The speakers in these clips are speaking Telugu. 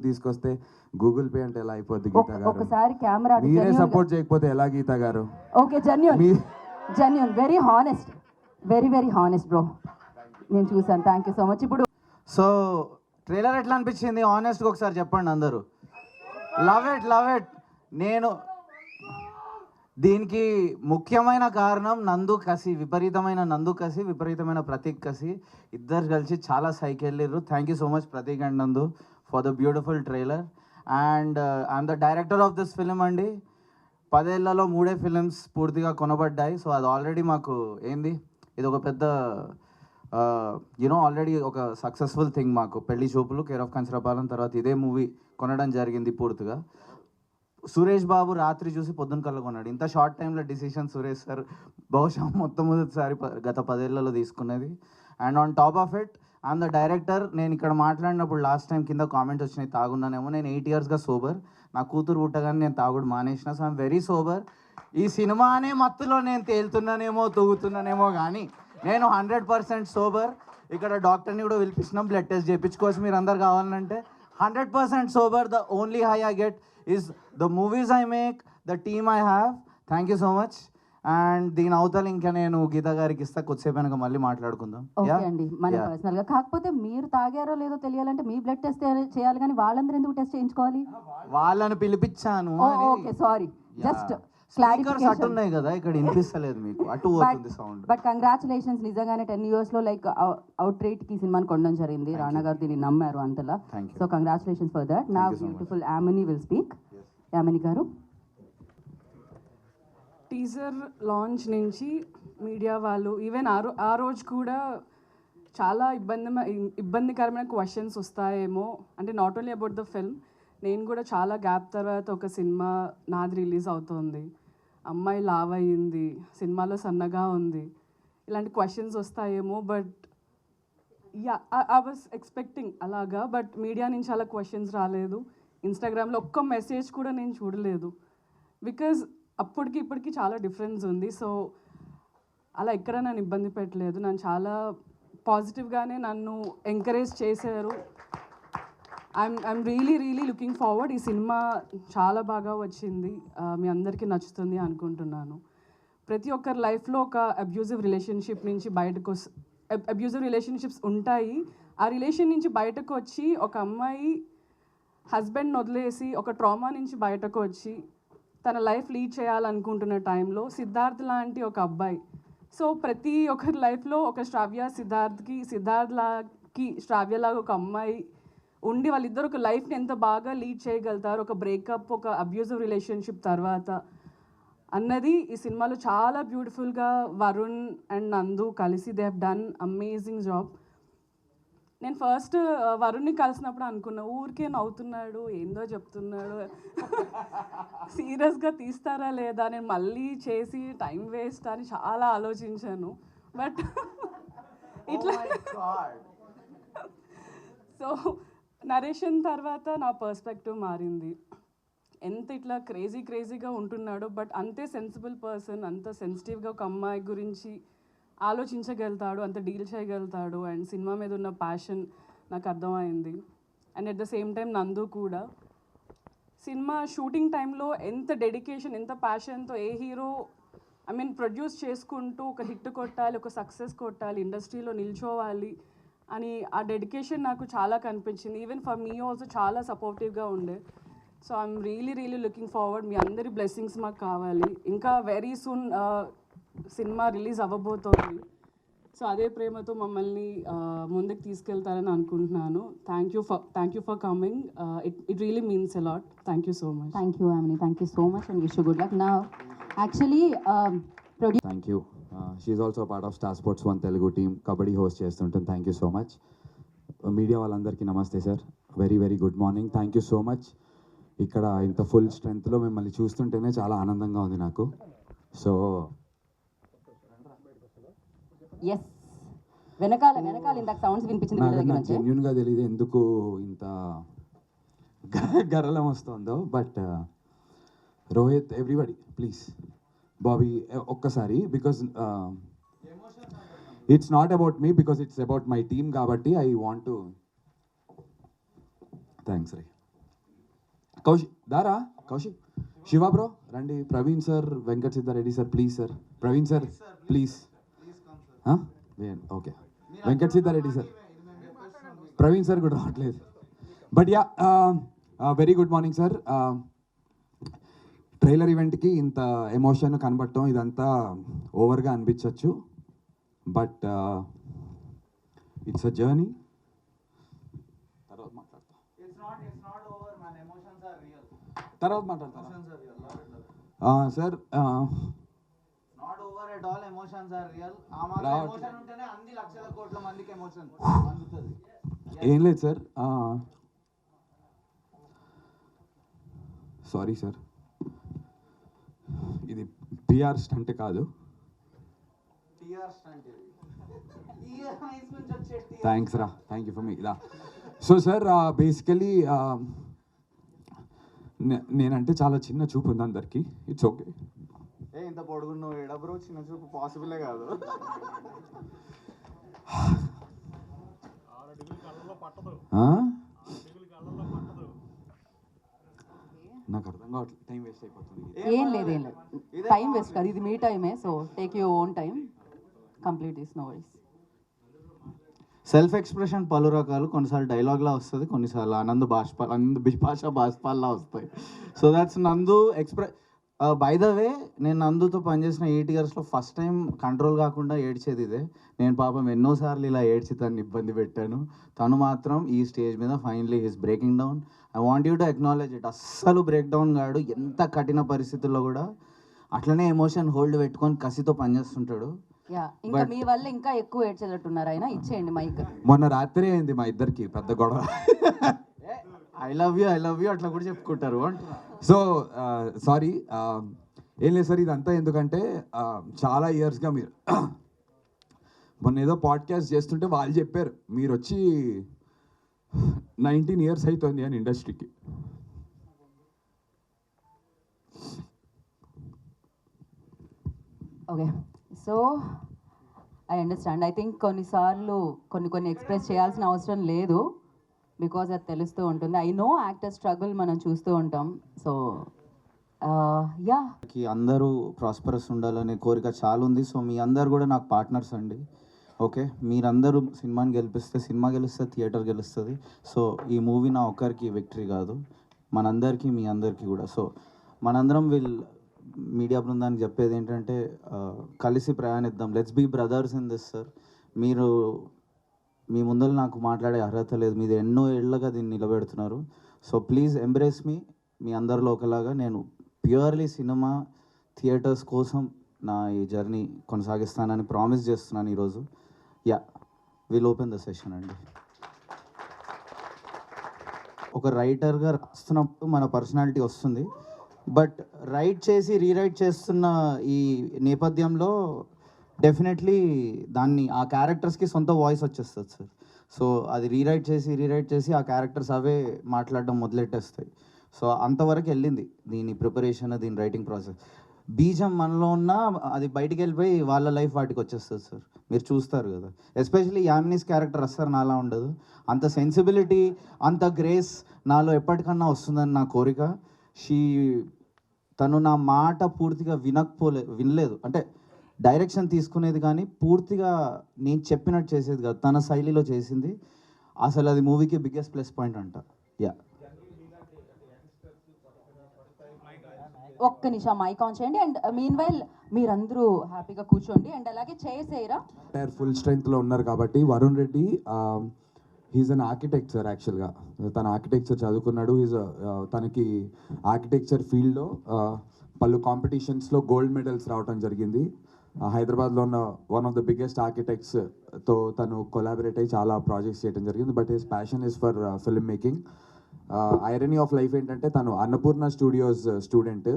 తీసుకొస్తే గూగుల్ పే అంటే ఎలా అయిపోద్ది గీత గారు? ఒకసారి కెమెరా మీరే సపోర్ట్ చేయకపోతే ఎలా గీత గారు? Okay, genuine very honest, very very honest bro. నేను చూసాను, థ్యాంక్ యూ సో మచ్. ఇప్పుడు సో ట్రైలర్ ఎట్లా అనిపించింది ఆనెస్ట్గా ఒకసారి చెప్పండి అందరూ. Love it. నేను దీనికి ముఖ్యమైన కారణం నందు కసి, విపరీతమైన ప్రతీక్ కసి. ఇద్దరు కలిసి చాలా సైకి వెళ్ళారు. Thank you so much Prateek and Nandu for the beautiful trailer. And I'm the director of this film అండి. 10 ఏళ్లలో 3 ఫిలిమ్స్ పూర్తిగా కొనబడ్డాయి. సో అది ఆల్రెడీ మాకు ఏంది, ఇది ఒక పెద్ద ఆల్రెడీ ఒక సక్సెస్ఫుల్ థింగ్ మాకు. పెళ్లి చూపులు, కేర్ ఆఫ్ కంచరపాలెం, తర్వాత ఇదే మూవీ కొనడం జరిగింది పూర్తిగా. సురేష్ బాబు రాత్రి చూసి పొద్దున కల్లా కొన్నాడు. ఇంత షార్ట్ టైంలో డిసిషన్ సురేష్ సార్ బహుశా మొట్టమొదటిసారి గత 10 ఏళ్లలో తీసుకున్నది. And on top of it I'm the director. నేను ఇక్కడ మాట్లాడినప్పుడు లాస్ట్ టైం కింద కామెంట్స్ వచ్చినాయి తాగున్నానేమో. నేను 8 ఇయర్స్గా సోబర్. నా కూతురు పుట్టగానే నేను తాగుడు మానేసిన. So I'm very sober. ఈ సినిమా అనే మత్తులో నేను తేలుతున్నానేమో, తూగుతున్నానేమో, కానీ నేను 100% సోబర్. ఇక్కడ డాక్టర్ని కూడా పిలిపించినాం, బ్లడ్ టెస్ట్ చేయించుకోవచ్చు మీరు అందరు కావాలంటే. 100% sober. The only high I get is the movies I make, the team I have. Thank you so much. And దీని అవతల ఇంకా నేను గీత గారికి ఇస్తా, కొద్దిసేపు వెనక మళ్ళీ మాట్లాడుకుందాం. ఓకే అండి, మన పర్సనల్ గా. కాకపోతే మీరు తాగారో లేదో తెలియాలంటే మీ బ్లడ్ టెస్ట్ చేయాలి, కానీ వాళ్ళందరూ ఎందుకు టెస్ట్ చేయించుకోవాలి? వాళ్ళని పిలిపించాను. ఓకే, సారీ, జస్ట్ అటు ఉన్నాయి కదా, ఇక్కడ వినిపిస్తలేదు మీకు, అటు పోతుంది సౌండ్. బట్ కంగ్రాచులేషన్స్, నిజంగానే 10 years లో లైక్ అవుట్ రేట్ కి సినిమాని కొనడం జరిగింది. రానా గారు దీన్ని నమ్మారు అంతలా. So congratulations for that. నా beautiful Yamini will speak. Yamini గారు, టీజర్ లాంచ్ నుంచి మీడియా వాళ్ళు ఈవెన్ ఆ రోజు కూడా చాలా ఇబ్బందికరమైన క్వశ్చన్స్ వస్తాయేమో, అంటే not only about the film. నేను కూడా చాలా గ్యాప్ తర్వాత ఒక సినిమా నాది రిలీజ్ అవుతుంది, అమ్మాయి లావ్ అయ్యింది, సినిమాలో సన్నగా ఉంది, ఇలాంటి క్వశ్చన్స్ వస్తాయేమో. బట్ ఐ వాజ్ ఎక్స్పెక్టింగ్ అలాగా. బట్ మీడియా నుంచి అలా క్వశ్చన్స్ రాలేదు. ఇన్స్టాగ్రామ్లో ఒక్క మెసేజ్ కూడా నేను చూడలేదు. బికాజ్ అప్పటికి ఇప్పటికి చాలా డిఫరెన్స్ ఉంది. సో అలా ఎక్కడ నన్ను ఇబ్బంది పెట్టలేదు. నన్ను చాలా పాజిటివ్గానే నన్ను ఎంకరేజ్ చేశారు. I'm really looking forward. ఈ సినిమా చాలా బాగా వచ్చింది, మీ అందరికీ నచ్చుతుంది అనుకుంటున్నాను. ప్రతి ఒక్కరి లైఫ్లో ఒక అబ్యూజివ్ రిలేషన్షిప్ నుంచి అబ్యూజివ్ రిలేషన్షిప్స్ ఉంటాయి. ఆ రిలేషన్ నుంచి బయటకు వచ్చి ఒక అమ్మాయి హస్బెండ్ని వదిలేసి ఒక ట్రామా నుంచి బయటకు వచ్చి తన లైఫ్ లీడ్ చేయాలనుకుంటున్న టైంలో సిద్ధార్థ్ లాంటి ఒక అబ్బాయి. సో ప్రతి ఒక్కరి లైఫ్లో ఒక సిద్ధార్థ్కి శ్రావ్యలాగా ఒక అమ్మాయి ఉండి వాళ్ళిద్దరు ఒక లైఫ్ని ఎంత బాగా లీడ్ చేయగలుగుతారు ఒక బ్రేకప్, ఒక అబ్యూజివ్ రిలేషన్షిప్ తర్వాత అన్నది ఈ సినిమాలో చాలా బ్యూటిఫుల్గా వరుణ్ అండ్ నందు కలిసి they have done amazing job. నేను ఫస్ట్ వరుణ్ని కలిసినప్పుడు అనుకున్నా, ఊరికే నవ్వుతున్నాడు, ఏందో చెప్తున్నాడు, సీరియస్గా తీస్తారా లేదా, నేను మళ్ళీ చేసి టైం వేస్ట్ అని చాలా ఆలోచించాను. బట్ ఇట్లా సో నరేషన్ తర్వాత నా పర్స్పెక్టివ్ మారింది. ఎంత ఇట్లా క్రేజీగా ఉంటున్నాడో బట్ అంతే సెన్సిబుల్ పర్సన్, అంత సెన్సిటివ్గా ఒక అమ్మాయి గురించి ఆలోచించగలుగుతాడు, అంత డీల్ చేయగలుగుతాడు. అండ్ సినిమా మీద ఉన్న ప్యాషన్ నాకు అర్థమైంది. And at the same time నందు కూడా సినిమా షూటింగ్ టైంలో ఎంత డెడికేషన్, ఎంత ప్యాషన్తో ఏ హీరో ప్రొడ్యూస్ చేసుకుంటూ ఒక హిట్ కొట్టాలి, ఒక సక్సెస్ కొట్టాలి, ఇండస్ట్రీలో నిల్చోవాలి అని ఆ డెడికేషన్ నాకు చాలా కనిపించింది. ఈవెన్ ఫర్ మీ ఆల్సో చాలా సపోర్టివ్గా ఉండే. So I'm really looking forward. మీ అందరి బ్లెస్సింగ్స్ మాకు కావాలి. ఇంకా వెరీ సూన్ సినిమా రిలీజ్ అవ్వబోతోంది. సో అదే ప్రేమతో మమ్మల్ని ముందుకు తీసుకెళ్తారని అనుకుంటున్నాను. Thank you for coming. It really means a lot. Thank you so much. Thank you Yamini, thank you so much and wish you good luck. నా actually thank you. She also part of star sports 1 Telugu team, kabaddi host చేస్తుంటుంది. Thank you so much. Media వాళ్ళందరికీ నమస్తే sir, very good morning. Thank you so much. ఇక్కడ ఇంత ఫుల్ స్ట్రెంగ్త్లో మిమ్మల్ని చూస్తుంటేనే చాలా ఆనందంగా ఉంది నాకు. సో ఎస్, వెనకాల ఇందాక సౌండ్స్ వినిపించింది. జెన్యున్గా తెలియదు ఎందుకు ఇంత గర్రలం వస్తుందో. But Rohit, everybody please, Bobby ఒక్కసారి, because it's not about me, because it's about my team కాబట్టి ఐ వాంట్ టు థ్యాంక్స్ రే. కౌశిక్ దారా, కౌశిక్, శివ బ్రో రండి, Praveen sir, Venkat Siddhareddy sir please sir, Praveen sir please. Okay, Venkat Siddhareddy sir, Praveen sir కూడా రావట్లేదు. But yeah, very good morning sir. Trailer ఈవెంట్కి ఇంత ఎమోషన్ కనబడటం ఇదంతా ఓవర్గా అనిపించవచ్చు, బట్ ఇట్స్ అ జర్నీ. తర్వాత మాట్లాడతారా sir? Not over at all, emotions are real. Emotion ఉంటేనే అన్ని లక్షల కోట్ల మందికి ఎమోషన్ అందుతుంది. ఏం లేదు సార్, సారీ సార్, ఇది పిఆర్ స్టంట్ కాదు. థ్యాంక్స్ రా, థ్యాంక్ యూ ఫర్ మీ ఇలా. సో సార్ బేసికలీ నేనంటే చాలా చిన్న చూపు ఉంది అందరికి, ఇట్స్ ఓకే. ఇంత పొడుగున్న ఏడా బ్రో, చిన్న చూపు పాసిబులే కాదు. నాకు అర్థం కావట్లేదు, టైం వేస్ట్ అయిపోతుంది. ఏం లేదు, ఏం లేదు, టైం వేస్ట్ కాదు, ఇది మీ టైమే. So take your own time, complete this, no worries. Self expression పలు రకాలు, కొన్నిసార్లు డైలాగ్లా వస్తుంది, కొన్నిసార్లు ఆనంద్ భాష బాష్పాల్లా వస్తాయి. సో దట్స్ నందు బై ద వే, నేను నందుతో పనిచేసిన 8 yearsలో ఫస్ట్ టైం కంట్రోల్ కాకుండా ఏడ్చేది ఇదే. నేను పాపం ఎన్నోసార్లు ఇలా ఏడ్చి తను ఇబ్బంది పెట్టాను. తను మాత్రం ఈ స్టేజ్ మీద finally his breaking down. I want you to acknowledge it. అస్సలు బ్రేక్ డౌన్ కాడు, ఎంత కఠిన పరిస్థితుల్లో కూడా అట్లనే ఎమోషన్ హోల్డ్ పెట్టుకొని కసితో పనిచేస్తుంటాడు. ఇంకా మీ వల్ల ఇంకా ఎక్కువ ఏడ్చేటట్టున్నారు ఆయన, ఇచ్చేయండి మైక్. మొన్న రాత్రి అయింది మా ఇద్దరికి పెద్ద గొడవ. ఐ లవ్ యూ అట్లా కూడా చెప్పుకుంటారు అంటున్నా. సో సారీ, ఏం లేదు సార్, ఇదంతా ఎందుకంటే చాలా ఇయర్స్గా మీరు మొన్న ఏదో పాడ్కాస్ట్ చేస్తుంటే వాళ్ళు చెప్పారు మీరు వచ్చి 19 years అవుతుంది అని ఇండస్ట్రీకి. Okay, so I understand. I think కొన్నిసార్లు కొన్ని ఎక్స్ప్రెస్ చేయాల్సిన అవసరం లేదు, బికాజ్ అది తెలుస్తూ ఉంటుంది. ఐ నో యాక్టర్ స్ట్రగుల్ మనం చూస్తూ ఉంటాం. సో యా, అందరూ ప్రాస్పరస్ ఉండాలనే కోరిక చాలా ఉంది. సో మీ అందరు కూడా నాకు పార్ట్నర్స్ అండి. ఓకే, మీరందరూ సినిమాని గెలిపిస్తే సినిమా గెలుస్తుంది, థియేటర్ గెలుస్తుంది. సో ఈ మూవీ నా ఒక్కరికి విక్టరీ కాదు, మనందరికీ, మీ అందరికీ కూడా. సో మనందరం మీడియా బృందానికి చెప్పేది ఏంటంటే కలిసి ప్రయాణిద్దాం. Let's be brothers in this sir. మీరు మీ ముందర నాకు మాట్లాడే అర్హత లేదు, మీది ఎన్నో ఏళ్ళగా దీన్ని నిలబెడుతున్నారు. సో ప్లీజ్ ఎంబ్రేస్ మీ అందరిలో ఒకలాగా. నేను ప్యూర్లీ సినిమా థియేటర్స్ కోసం నా ఈ జర్నీ కొనసాగిస్తానని ప్రామిస్ చేస్తున్నాను ఈరోజు. Yeah, will open the session అండి. ఒక రైటర్గా రాస్తున్నప్పుడు మన పర్సనాలిటీ వస్తుంది, బట్ రైట్ చేసి రీరైట్ చేస్తున్న ఈ నేపథ్యంలో డెఫినెట్లీ ఆ క్యారెక్టర్స్కి సొంత వాయిస్ వచ్చేస్తుంది సార్. సో అది రీరైట్ చేసి ఆ క్యారెక్టర్స్ అవే మాట్లాడడం మొదలెట్టేస్తాయి. సో అంతవరకు వెళ్ళింది దీని ప్రిపరేషన్, దీని రైటింగ్ ప్రాసెస్. బీజం మనలో ఉన్న అది బయటికి వెళ్ళిపోయి వాళ్ళ లైఫ్ వాటికి వచ్చేస్తుంది సార్, మీరు చూస్తారు కదా. ఎస్పెషల్లీ యామినీస్ క్యారెక్టర్ అస్సలు నాలా ఉండదు. అంత సెన్సిబిలిటీ, అంత గ్రేస్ నాలో ఎప్పటికన్నా వస్తుందని నా కోరిక. తను నా మాట పూర్తిగా వినలేదు, అంటే డైరెక్షన్ తీసుకునేది కానీ పూర్తిగా నేను చెప్పినట్టు చేసేది కాదు, తన శైలిలో చేసింది. అసలు అది మూవీకి బిగ్గెస్ట్ ప్లస్ పాయింట్ అంట. యా, ఒక్క నిమిషం మైక్ ఆన్ చేయండి. అండ్ మీన్ వైల్ మీరందరూ హ్యాపీగా కూర్చోండి. అండ్ అలాగే చేసేయరా, ఫుల్ స్ట్రెంగ్త్లో ఉన్నారు కాబట్టి. Varun Reddy he's an architect sir. యాక్చువల్గా తన ఆర్కిటెక్చర్ చదువుకున్నాడు. తనకి ఆర్కిటెక్చర్ ఫీల్డ్లో పలు కాంపిటీషన్స్లో గోల్డ్ మెడల్స్ రావడం జరిగింది. హైదరాబాద్లో ఉన్న వన్ ఆఫ్ ద బిగ్గెస్ట్ ఆర్కిటెక్ట్స్తో తను కొలాబరేట్ అయ్యి చాలా ప్రాజెక్ట్స్ చేయడం జరిగింది. But his passion is for film making. Irony of life ఏంటంటే తను అన్నపూర్ణ స్టూడియోస్ స్టూడెంట్,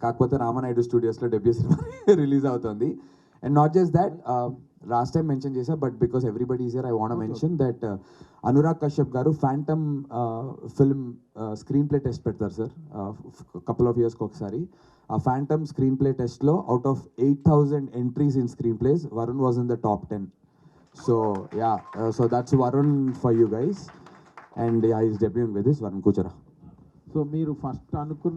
కాకపోతే రామనాయుడు స్టూడియోస్లో డెబ్యూ సినిమా రిలీజ్ అవుతుంది. And not just that, last time mention చేశా, but because everybody is here I want mention that Anurag Kashyap garu phantom film screenplay test పెడతారు సార్ కపుల్ ఆఫ్ ఇయర్స్కి ఒకసారి. ఆ ఫ్యాంటమ్ స్క్రీన్ ప్లే టెస్ట్లో out of 8,000 entries in screenplays, Varun was in the top 10. So yeah, so that's Varun for you guys. And I is debuting with this Varun Kuchara. సో మీరు ఫస్ట్ అనుకున్న